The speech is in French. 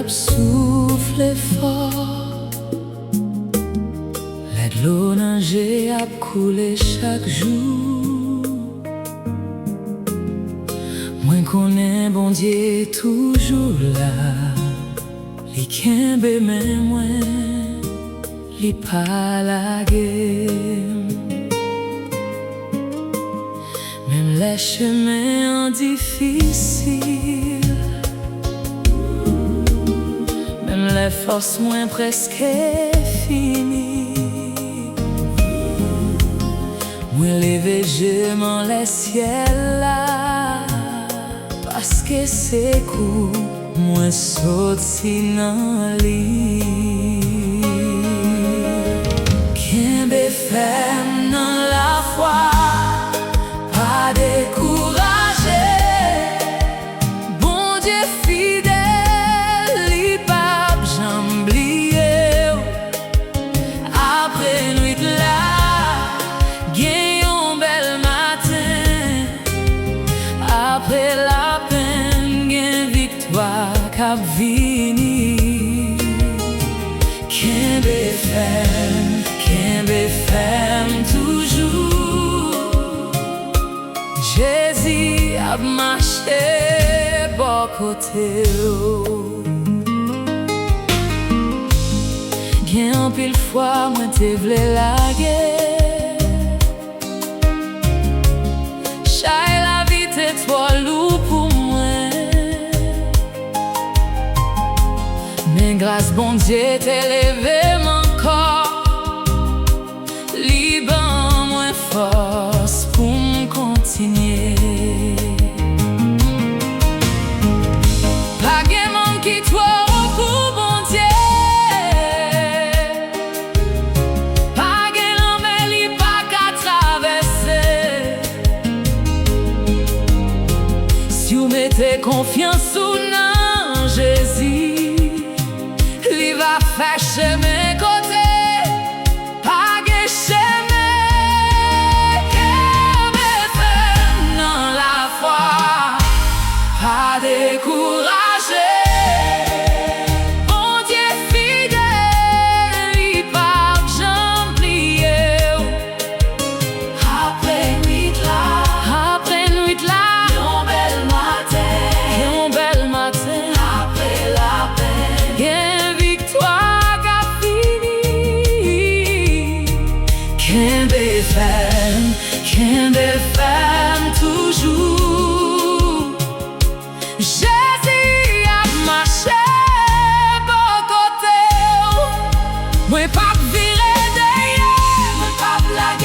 ap souffle fort, let l'eau nage ap coule chaque jour. Mwen konnen bon Dieu toujours là, li kembe men mwen, li pa lagem. Même les chemins difficiles, même les forces moins presque finies, moi lever je m'en les ciel là, parce que c'est cool, moi sorti dans lit. Kembe ferme dans la foi, découragé, bon Dieu fidèle, li pa j'oublié. Après nuit là, gen yon bel matin, après la peine, gen victoire k'ap vini. Kembe ferme toujours. Jésus a marché bon côté. Gen en pile fois moi te vle la guerre, chay la vie te trop lourd pour moi, mais grâce bon Dieu t'es levé mon corps, liban moins force pour continuer. Pas gen monde qui toi pour bon Dieu, pas gen l'homme li pas qu'à traverser. Si vous mettez confiance en Jésus, il va faire chemin côté. Découragé, bon Dieu fidèle, il pa j'oublié. Après nuit là, yon bel matin, après la peine, yon victoire qu'a fini. Kembe ferme toujours. Jésus a marché bon côté, moi pas virer derrière, moi pas blaguer.